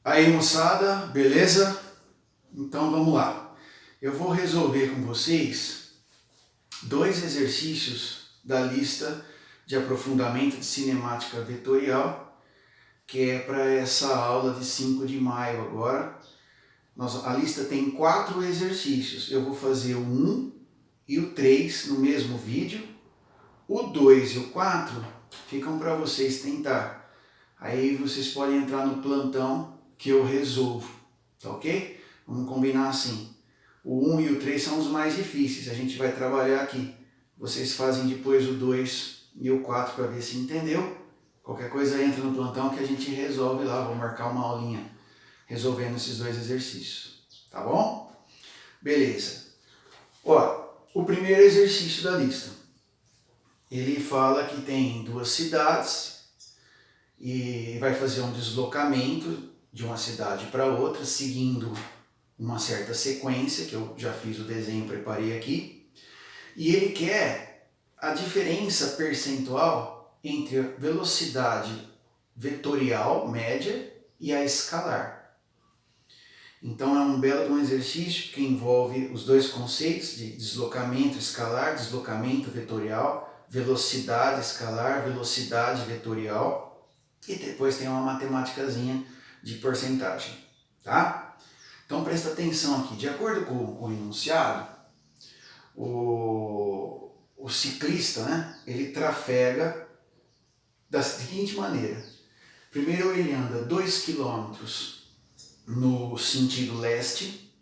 Aí, moçada, beleza? Então vamos lá. Eu vou resolver com vocês dois exercícios da lista de aprofundamento de cinemática vetorial, que é para essa aula de 5 de maio agora. A lista tem 4 exercícios. Eu vou fazer o 1 e o 3 no mesmo vídeo. O 2 e o 4 ficam para vocês tentar. Aí vocês podem entrar no plantão que eu resolvo, tá ok? Vamos combinar assim. O 1 e o 3 são os mais difíceis, a gente vai trabalhar aqui. Vocês fazem depois o 2 e o 4 para ver se entendeu. Qualquer coisa entra no plantão que a gente resolve lá, vou marcar uma aulinha resolvendo esses dois exercícios, tá bom? Beleza. Ó, o primeiro exercício da lista. Ele fala que tem 2 cidades e vai fazer um deslocamento de uma cidade para outra, seguindo uma certa sequência, que eu já fiz o desenho, preparei aqui. E ele quer a diferença percentual entre a velocidade vetorial média e a escalar. Então é um belo exercício que envolve os dois conceitos de deslocamento escalar, deslocamento vetorial, velocidade escalar, velocidade vetorial. E depois tem uma matemáticazinha de porcentagem, tá? Então presta atenção aqui. De acordo com o enunciado, o ciclista, né, ele trafega da seguinte maneira. Primeiro ele anda 2 km no sentido leste,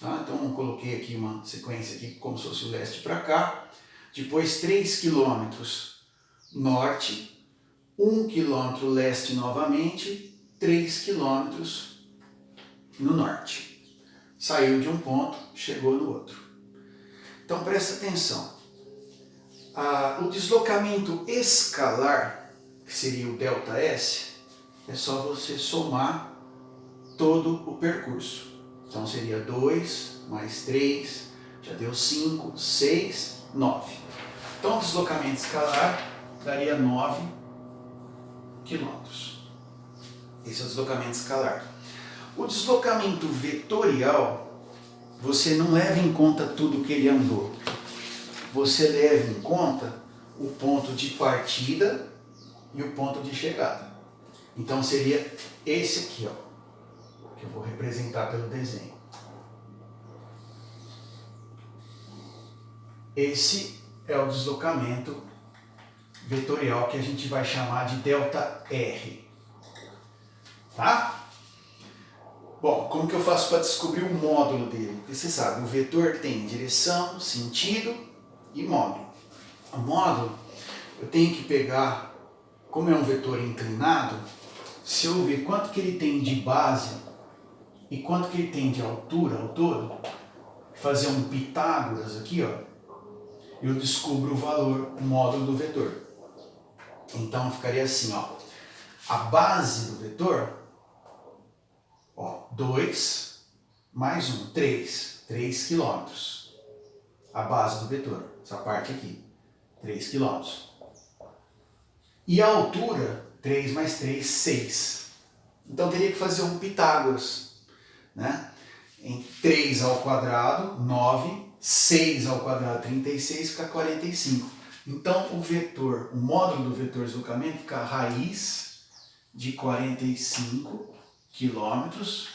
tá? Então eu coloquei aqui uma sequência aqui como se fosse o leste para cá. Depois 3 km norte, 1 km leste novamente, 3 km no norte. Saiu de um ponto, chegou no outro. Então presta atenção. O deslocamento escalar, que seria o ΔS, é só você somar todo o percurso. Então seria 2 mais 3, já deu 5, 6, 9. Então o deslocamento escalar daria 9 quilômetros. Esse é o deslocamento escalar. O deslocamento vetorial, você não leva em conta tudo que ele andou. Você leva em conta o ponto de partida e o ponto de chegada. Então seria esse aqui, ó, que eu vou representar pelo desenho. Esse é o deslocamento vetorial que a gente vai chamar de ΔR. Tá? Bom, como que eu faço para descobrir o módulo dele? Porque você sabe, o vetor tem direção, sentido e módulo. O módulo, eu tenho que pegar, como é um vetor inclinado, se eu ver quanto que ele tem de base e quanto que ele tem de altura ao todo, fazer um Pitágoras aqui, ó, eu descubro o valor, o módulo do vetor. Então ficaria assim, ó, a base do vetor, ó, 2 mais 1, 3 quilômetros. A base do vetor, essa parte aqui, 3 quilômetros. E a altura, 3 mais 3, 6. Então teria que fazer um Pitágoras, né? Em 3 ao quadrado, 9, 6 ao quadrado, 36, fica 45. Então o vetor, o módulo do vetor deslocamento fica a raiz de 45 quilômetros,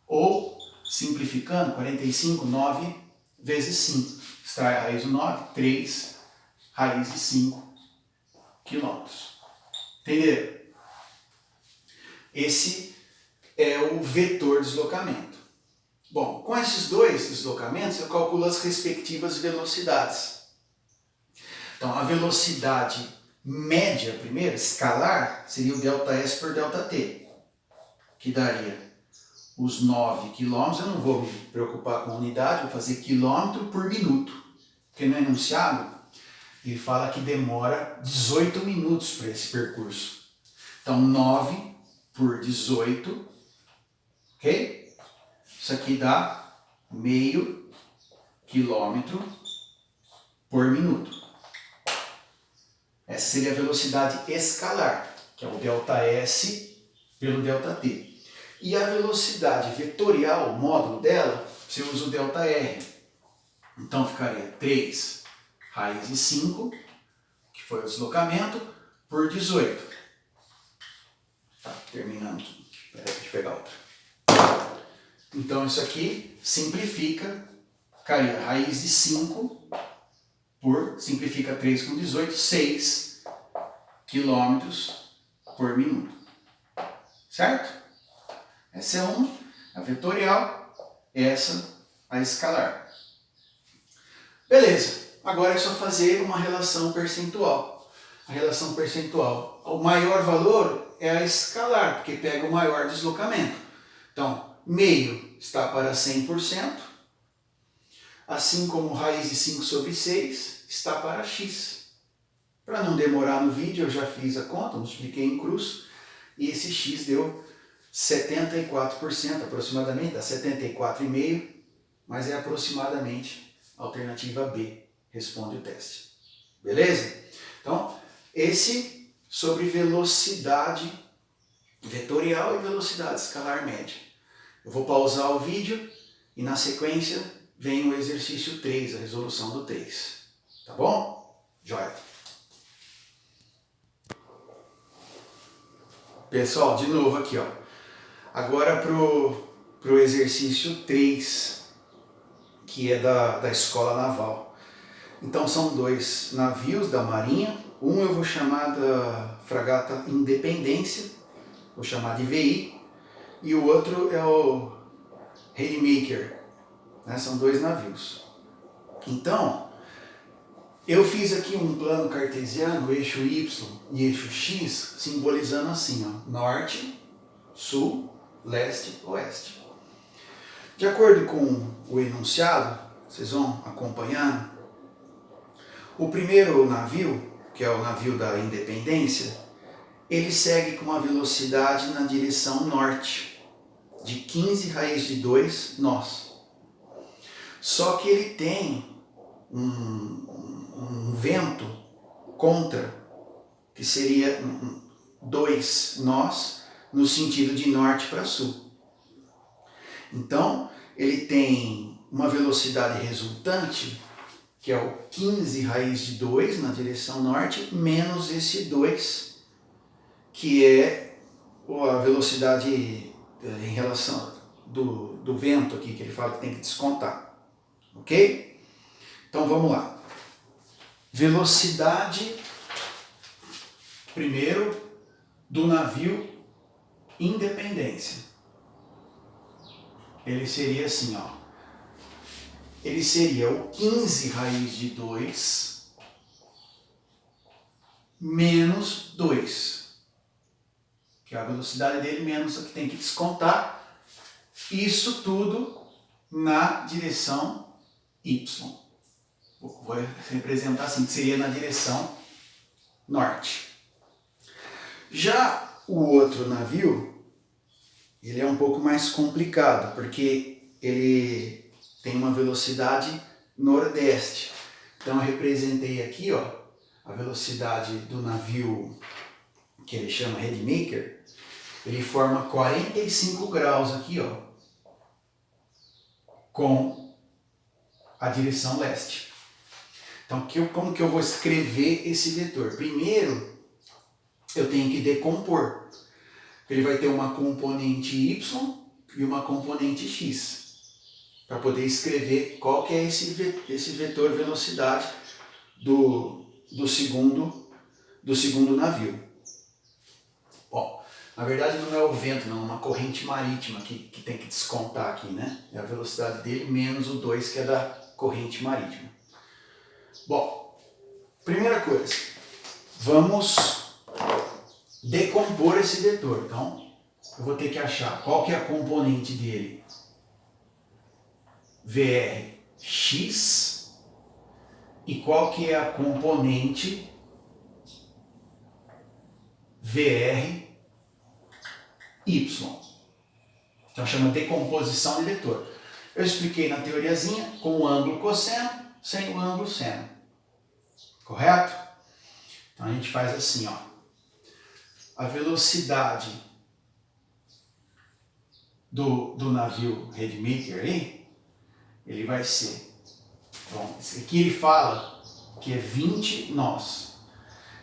ou, simplificando, 45, 9 vezes 5. Extrai a raiz do 9, 3, raiz de 5 quilômetros. Entenderam? Esse é o vetor deslocamento. Bom, com esses dois deslocamentos, eu calculo as respectivas velocidades. Então, a velocidade média, primeiro, escalar, seria o ΔS por ΔT, que daria os 9 quilômetros. Eu não vou me preocupar com unidade, vou fazer quilômetro por minuto, porque no enunciado ele fala que demora 18 minutos para esse percurso. Então 9 por 18, ok? Isso aqui dá meio quilômetro por minuto. Essa seria a velocidade escalar, que é o ΔS pelo ΔT. E a velocidade vetorial, o módulo dela, você usa o ΔR. Então ficaria 3 raiz de 5, que foi o deslocamento, por 18. Tá, terminando aqui. Espera aí, deixa eu pegar outra. Então isso aqui simplifica, ficaria raiz de 5 por, simplifica 3 com 18, 6 quilômetros por minuto. Certo? Essa é uma, a vetorial, essa a escalar. Beleza, agora é só fazer uma relação percentual. A relação percentual, o maior valor é a escalar, porque pega o maior deslocamento. Então, meio está para 100%, assim como raiz de 5 sobre 6 está para x. Para não demorar no vídeo, eu já fiz a conta, multipliquei em cruz, e esse x deu 74% aproximadamente, dá 74,5%, mas é aproximadamente a alternativa B, responde o teste. Beleza? Então, esse sobre velocidade vetorial e velocidade escalar média. Eu vou pausar o vídeo e na sequência vem o exercício 3, a resolução do 3. Tá bom? Joia! Pessoal, de novo aqui, ó. Agora pro exercício 3, que é da Escola Naval. Então são 2 navios da Marinha. Um eu vou chamar da fragata Independência, vou chamar de VI, e o outro é o Rainmaker, né? São 2 navios. Então, eu fiz aqui um plano cartesiano, eixo Y e eixo X, simbolizando assim, ó, norte, sul, leste, oeste. De acordo com o enunciado, vocês vão acompanhando, o primeiro navio, que é o navio da Independência, ele segue com uma velocidade na direção norte, de 15 raiz de 2 nós. Só que ele tem um vento contra, que seria 2 nós, no sentido de norte para sul. Então, ele tem uma velocidade resultante, que é o 15 raiz de 2 na direção norte, menos esse 2, que é a velocidade em relação do vento aqui, que ele fala que tem que descontar. Ok? Então vamos lá. Velocidade, primeiro, do navio Independência. Ele seria assim, ó. Ele seria o 15 raiz de 2 menos 2. Que é a velocidade dele menos a que tem que descontar. Isso tudo na direção Y. Vou representar assim, que seria na direção norte. Já o outro navio, ele é um pouco mais complicado, porque ele tem uma velocidade nordeste. Então eu representei aqui, ó, a velocidade do navio que ele chama Rainmaker. Ele forma 45 graus aqui, ó, com a direção leste. Então como que eu vou escrever esse vetor? Primeiro, eu tenho que decompor. Ele vai ter uma componente Y e uma componente X, para poder escrever qual que é esse vetor velocidade do segundo navio. Bom, na verdade não é o vento, não, é uma corrente marítima que tem que descontar aqui, né? É a velocidade dele menos o 2, que é da corrente marítima. Bom, primeira coisa, vamos decompor esse vetor. Então, eu vou ter que achar qual que é a componente dele. VRX e qual que é a componente VRY. Então chama decomposição de vetor. Eu expliquei na teoriazinha com o ângulo cosseno sem o ângulo seno. Correto? Então a gente faz assim, ó. A velocidade do navio Rainmaker aí, ele vai ser, bom, aqui ele fala que é 20 nós.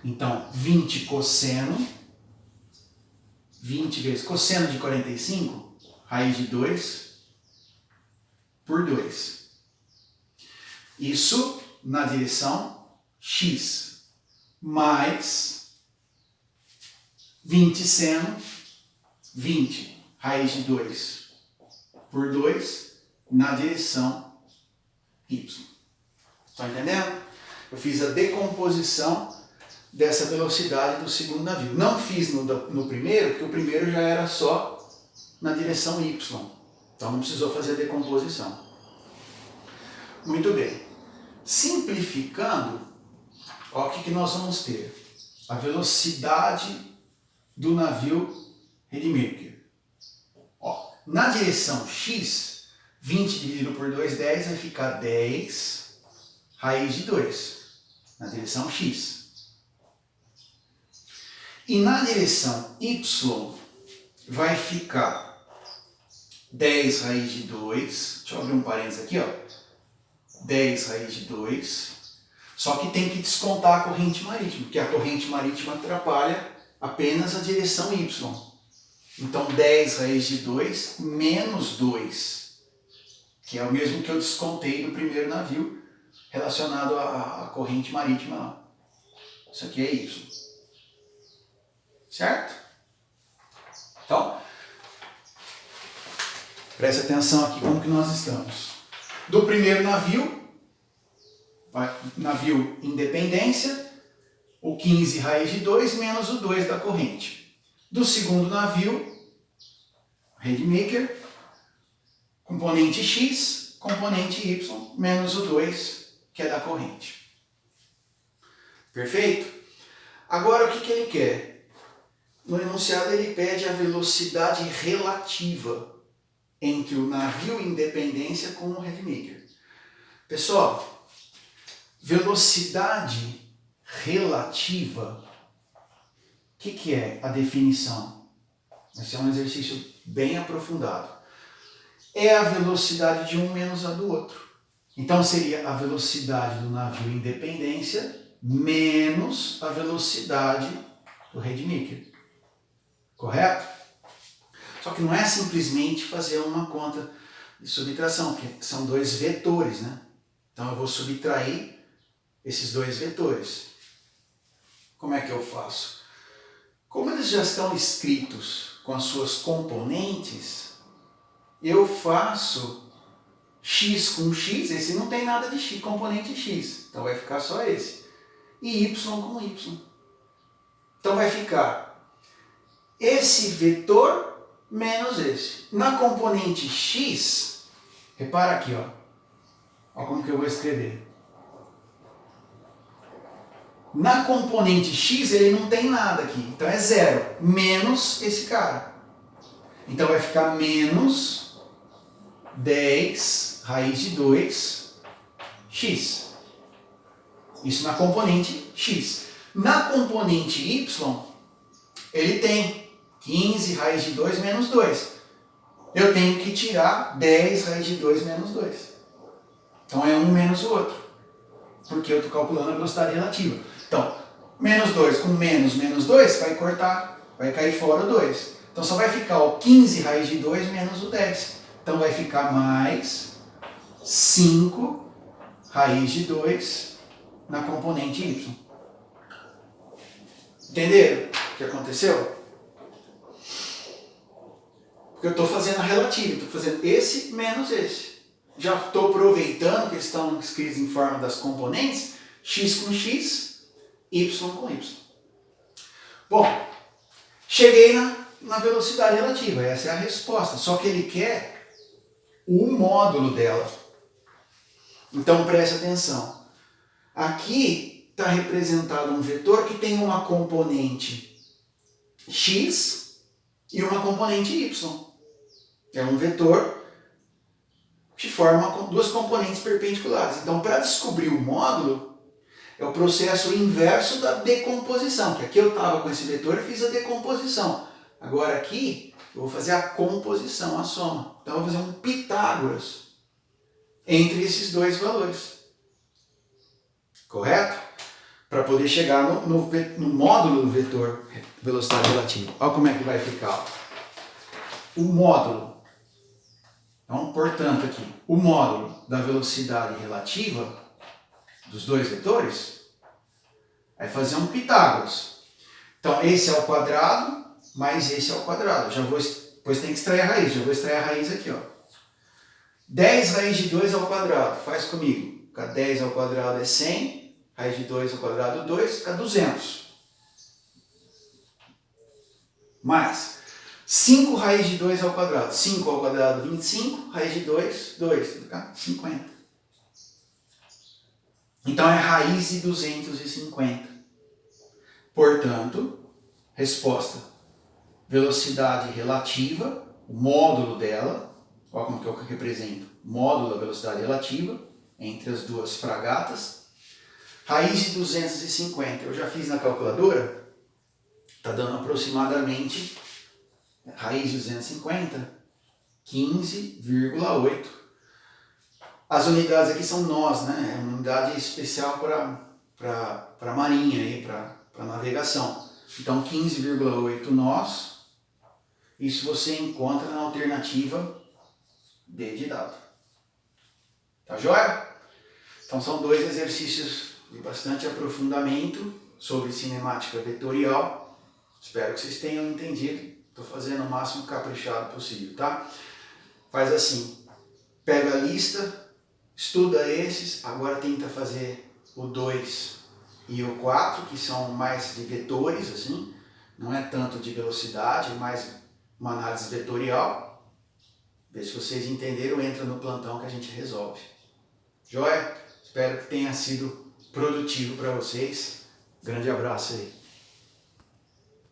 Então, 20 cosseno, 20 vezes cosseno de 45, raiz de 2 por 2. Isso na direção x, mais 20 seno, 20 raiz de 2 por 2 na direção y. Estão entendendo? Eu fiz a decomposição dessa velocidade do segundo navio. Não fiz no primeiro, porque o primeiro já era só na direção y. Então não precisou fazer a decomposição. Muito bem. Simplificando, ó, o que nós vamos ter? A velocidade do navio Rainmaker. Ó, na direção x, 20 dividido por 2, 10, vai ficar 10 raiz de 2. Na direção x. E na direção y vai ficar 10 raiz de 2. Deixa eu abrir um parênteses aqui, ó. 10 raiz de 2. Só que tem que descontar a corrente marítima, porque a corrente marítima atrapalha apenas a direção y. Então 10 raiz de 2 menos 2, que é o mesmo que eu descontei do primeiro navio relacionado à corrente marítima. Isso aqui é y. Certo? Então, preste atenção aqui como que nós estamos. Do primeiro navio, navio Independência, o 15 raiz de 2 menos o 2 da corrente. Do segundo navio, Rainmaker, componente x, componente y, menos o 2, que é da corrente. Perfeito? Agora, o que ele quer? No enunciado ele pede a velocidade relativa entre o navio Independência com o Rainmaker. Pessoal, velocidade relativa, o que é a definição? Esse é um exercício bem aprofundado. É a velocidade de um menos a do outro. Então seria a velocidade do navio Independência menos a velocidade do Rainmaker. Correto? Só que não é simplesmente fazer uma conta de subtração, porque são dois vetores, né? Então eu vou subtrair esses dois vetores. Como é que eu faço? Como eles já estão escritos com as suas componentes, eu faço x com x, esse não tem nada de x, componente x, então vai ficar só esse. E y com y. Então vai ficar esse vetor menos esse. Na componente x, repara aqui, ó. Olha como que eu vou escrever. Na componente x ele não tem nada aqui, então é zero, menos esse cara. Então vai ficar menos 10 raiz de 2 x. Isso na componente x. Na componente y, ele tem 15 raiz de 2 menos 2. Eu tenho que tirar 10 raiz de 2 menos 2. Então é um menos o outro, porque eu estou calculando a velocidade relativa. Então, menos 2 com menos 2 vai cortar, vai cair fora o 2. Então só vai ficar o 15 raiz de 2 menos o 10. Então vai ficar mais 5 raiz de 2 na componente y. Entenderam o que aconteceu? Porque eu estou fazendo a relativa, estou fazendo esse menos esse. Já estou aproveitando que eles estão escritos em forma das componentes, x com x, y com y. Bom, cheguei na velocidade relativa, essa é a resposta, só que ele quer o módulo dela. Então preste atenção. Aqui está representado um vetor que tem uma componente x e uma componente y. É um vetor que forma duas componentes perpendiculares. Então, para descobrir o módulo, é o processo inverso da decomposição. Que aqui eu estava com esse vetor e fiz a decomposição. Agora aqui Eu vou fazer a composição, a soma. Então eu vou fazer um Pitágoras entre esses dois valores. Correto? Para poder chegar no módulo do vetor velocidade relativa. Olha como é que vai ficar. O módulo. Então, portanto, aqui, o módulo da velocidade relativa dos dois vetores vai fazer um Pitágoras. Então, esse é o quadrado, mais esse é o quadrado. Depois tem que extrair a raiz. Já vou extrair a raiz aqui, ó. 10 raiz de 2 ao quadrado. Faz comigo. 10 ao quadrado é 100. Raiz de 2 ao quadrado, 2, fica 200. Mais 5 raiz de 2 ao quadrado. 5 ao quadrado, 25. Raiz de 2, 2. Fica 50. Então é raiz de 250. Portanto, resposta. Velocidade relativa, o módulo dela. Olha como que eu represento. Módulo da velocidade relativa entre as duas fragatas. Raiz de 250, eu já fiz na calculadora, está dando aproximadamente, raiz de 250, 15,8. As unidades aqui são nós, né? É uma unidade especial para a marinha, para navegação. Então 15,8 nós, isso você encontra na alternativa D de dado. Tá joia? Então são dois exercícios de bastante aprofundamento sobre cinemática vetorial. Espero que vocês tenham entendido. Estou fazendo o máximo caprichado possível, tá? Faz assim, pega a lista, estuda esses, agora tenta fazer o 2 e o 4, que são mais de vetores, assim, não é tanto de velocidade, é mais uma análise vetorial. Vê se vocês entenderam, entra no plantão que a gente resolve. Joia? Espero que tenha sido produtivo para vocês. Grande abraço aí.